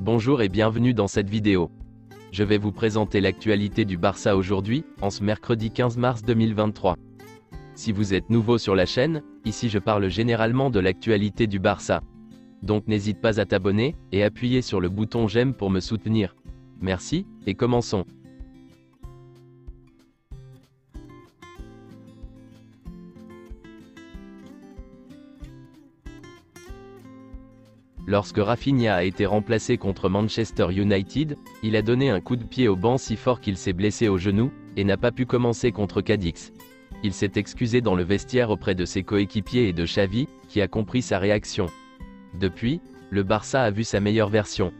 Bonjour et bienvenue dans cette vidéo. Je vais vous présenter l'actualité du Barça aujourd'hui, en ce mercredi 15 mars 2023. Si vous êtes nouveau sur la chaîne, ici je parle généralement de l'actualité du Barça. Donc n'hésite pas à t'abonner, et appuyer sur le bouton j'aime pour me soutenir. Merci, et commençons. Lorsque Rafinha a été remplacé contre Manchester United, il a donné un coup de pied au banc si fort qu'il s'est blessé au genou, et n'a pas pu commencer contre Cadix. Il s'est excusé dans le vestiaire auprès de ses coéquipiers et de Xavi, qui a compris sa réaction. Depuis, le Barça a vu sa meilleure version.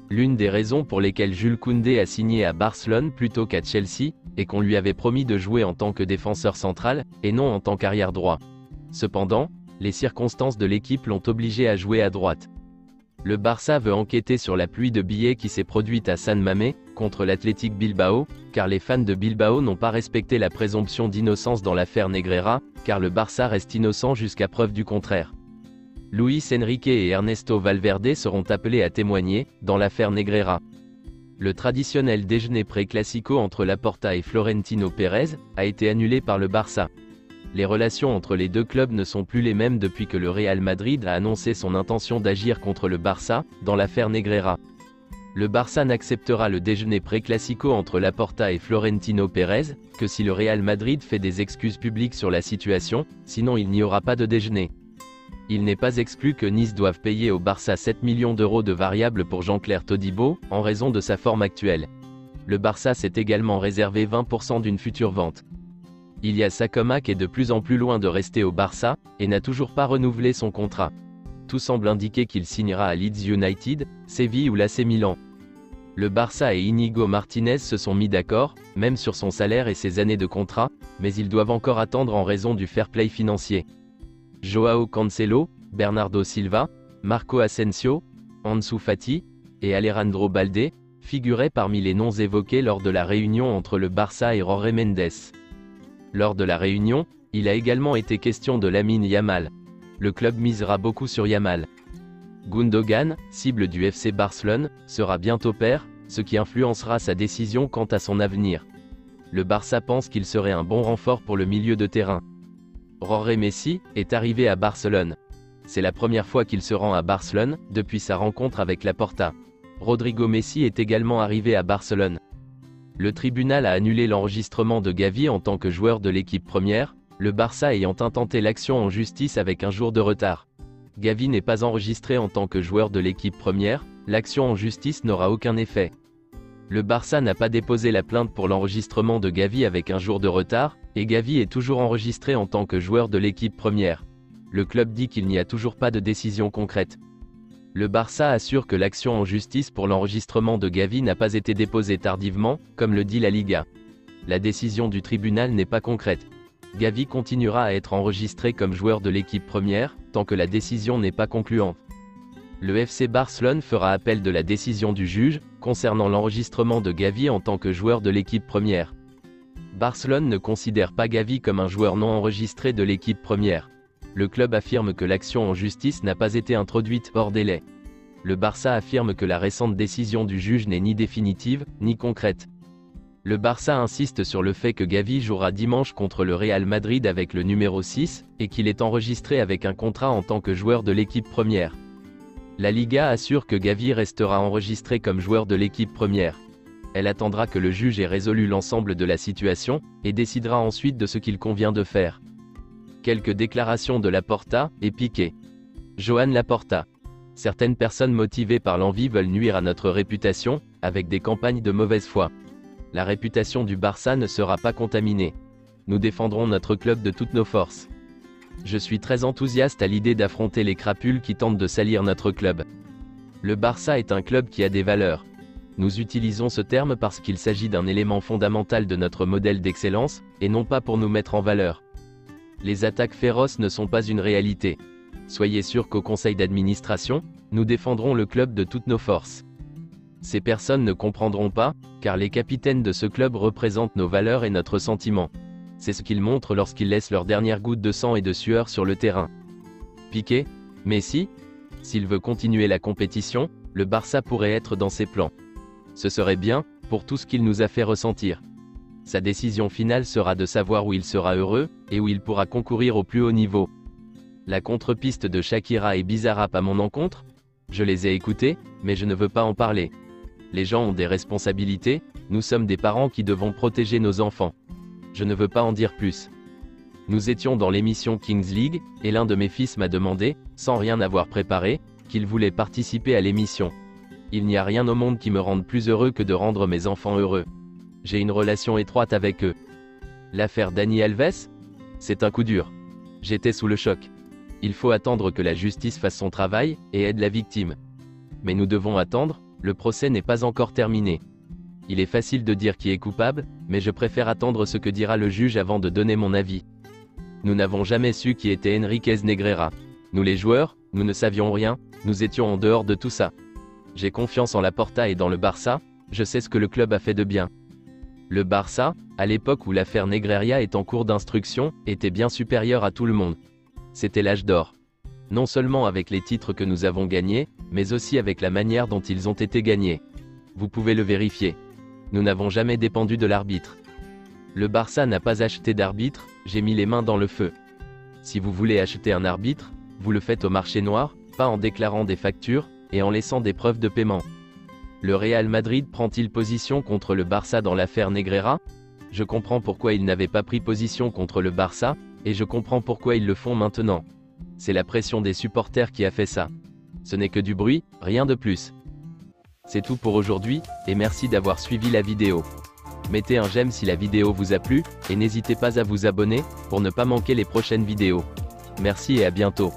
L'une des raisons pour lesquelles Jules Koundé a signé à Barcelone plutôt qu'à Chelsea, est qu'on lui avait promis de jouer en tant que défenseur central, et non en tant qu'arrière droit. Cependant, les circonstances de l'équipe l'ont obligé à jouer à droite. Le Barça veut enquêter sur la pluie de billets qui s'est produite à San Mamés, contre l'Athletic Bilbao, car les fans de Bilbao n'ont pas respecté la présomption d'innocence dans l'affaire Negreira, car le Barça reste innocent jusqu'à preuve du contraire. Luis Enrique et Ernesto Valverde seront appelés à témoigner, dans l'affaire Negreira. Le traditionnel déjeuner pré-classico entre Laporta et Florentino Pérez, a été annulé par le Barça. Les relations entre les deux clubs ne sont plus les mêmes depuis que le Real Madrid a annoncé son intention d'agir contre le Barça, dans l'affaire Negreira. Le Barça n'acceptera le déjeuner pré-classico entre Laporta et Florentino Pérez, que si le Real Madrid fait des excuses publiques sur la situation, sinon il n'y aura pas de déjeuner. Il n'est pas exclu que Nice doive payer au Barça 7 millions d'euros de variables pour Jean-Claire Todibo, en raison de sa forme actuelle. Le Barça s'est également réservé 20% d'une future vente. Ilya Sakomak est de plus en plus loin de rester au Barça, et n'a toujours pas renouvelé son contrat. Tout semble indiquer qu'il signera à Leeds United, Séville ou l'AC Milan. Le Barça et Íñigo Martínez se sont mis d'accord, même sur son salaire et ses années de contrat, mais ils doivent encore attendre en raison du fair play financier. Joao Cancelo, Bernardo Silva, Marco Asensio, Ansu Fati, et Alejandro Balde, figuraient parmi les noms évoqués lors de la réunion entre le Barça et Jorge Mendes. Lors de la réunion, il a également été question de Lamine Yamal. Le club misera beaucoup sur Yamal. Gundogan, cible du FC Barcelone, sera bientôt père, ce qui influencera sa décision quant à son avenir. Le Barça pense qu'il serait un bon renfort pour le milieu de terrain. Jorge Messi est arrivé à Barcelone. C'est la première fois qu'il se rend à Barcelone, depuis sa rencontre avec Laporta. Rodrigo Messi est également arrivé à Barcelone. Le tribunal a annulé l'enregistrement de Gavi en tant que joueur de l'équipe première, le Barça ayant intenté l'action en justice avec un jour de retard. Gavi n'est pas enregistré en tant que joueur de l'équipe première, l'action en justice n'aura aucun effet. Le Barça n'a pas déposé la plainte pour l'enregistrement de Gavi avec un jour de retard, et Gavi est toujours enregistré en tant que joueur de l'équipe première. Le club dit qu'il n'y a toujours pas de décision concrète. Le Barça assure que l'action en justice pour l'enregistrement de Gavi n'a pas été déposée tardivement, comme le dit la Liga. La décision du tribunal n'est pas concrète. Gavi continuera à être enregistré comme joueur de l'équipe première, tant que la décision n'est pas concluante. Le FC Barcelone fera appel de la décision du juge, concernant l'enregistrement de Gavi en tant que joueur de l'équipe première. Barcelone ne considère pas Gavi comme un joueur non enregistré de l'équipe première. Le club affirme que l'action en justice n'a pas été introduite hors délai. Le Barça affirme que la récente décision du juge n'est ni définitive, ni concrète. Le Barça insiste sur le fait que Gavi jouera dimanche contre le Real Madrid avec le numéro 6, et qu'il est enregistré avec un contrat en tant que joueur de l'équipe première. La Liga assure que Gavi restera enregistré comme joueur de l'équipe première. Elle attendra que le juge ait résolu l'ensemble de la situation, et décidera ensuite de ce qu'il convient de faire. Quelques déclarations de Laporta et Piqué. Joan Laporta. Certaines personnes motivées par l'envie veulent nuire à notre réputation, avec des campagnes de mauvaise foi. La réputation du Barça ne sera pas contaminée. Nous défendrons notre club de toutes nos forces. Je suis très enthousiaste à l'idée d'affronter les crapules qui tentent de salir notre club. Le Barça est un club qui a des valeurs. Nous utilisons ce terme parce qu'il s'agit d'un élément fondamental de notre modèle d'excellence, et non pas pour nous mettre en valeur. Les attaques féroces ne sont pas une réalité. Soyez sûr qu'au conseil d'administration, nous défendrons le club de toutes nos forces. Ces personnes ne comprendront pas, car les capitaines de ce club représentent nos valeurs et notre sentiment. C'est ce qu'ils montrent lorsqu'ils laissent leur dernière goutte de sang et de sueur sur le terrain. Piqué, Messi, s'il veut continuer la compétition, Le Barça pourrait être dans ses plans. Ce serait bien, pour tout ce qu'il nous a fait ressentir. Sa décision finale sera de savoir où il sera heureux, et où il pourra concourir au plus haut niveau. La contre-piste de Shakira et Bizarrap à mon encontre? Je les ai écoutés, mais je ne veux pas en parler. Les gens ont des responsabilités, nous sommes des parents qui devons protéger nos enfants. Je ne veux pas en dire plus. Nous étions dans l'émission Kings League, et l'un de mes fils m'a demandé, sans rien avoir préparé, qu'il voulait participer à l'émission. Il n'y a rien au monde qui me rende plus heureux que de rendre mes enfants heureux. J'ai une relation étroite avec eux. L'affaire Dani Alves? C'est un coup dur. J'étais sous le choc. Il faut attendre que la justice fasse son travail, et aide la victime. Mais nous devons attendre, le procès n'est pas encore terminé. Il est facile de dire qui est coupable, mais je préfère attendre ce que dira le juge avant de donner mon avis. Nous n'avons jamais su qui était Enriquez Negreira. Nous les joueurs, nous ne savions rien, nous étions en dehors de tout ça. J'ai confiance en Laporta et dans le Barça, je sais ce que le club a fait de bien. Le Barça, à l'époque où l'affaire Negreira est en cours d'instruction, était bien supérieur à tout le monde. C'était l'âge d'or. Non seulement avec les titres que nous avons gagnés, mais aussi avec la manière dont ils ont été gagnés. Vous pouvez le vérifier. Nous n'avons jamais dépendu de l'arbitre. Le Barça n'a pas acheté d'arbitre, j'ai mis les mains dans le feu. Si vous voulez acheter un arbitre, vous le faites au marché noir, pas en déclarant des factures, et en laissant des preuves de paiement. Le Real Madrid prend-il position contre le Barça dans l'affaire Negreira? Je comprends pourquoi ils n'avaient pas pris position contre le Barça, et je comprends pourquoi ils le font maintenant. C'est la pression des supporters qui a fait ça. Ce n'est que du bruit, rien de plus. C'est tout pour aujourd'hui, et merci d'avoir suivi la vidéo. Mettez un j'aime si la vidéo vous a plu, et n'hésitez pas à vous abonner, pour ne pas manquer les prochaines vidéos. Merci et à bientôt.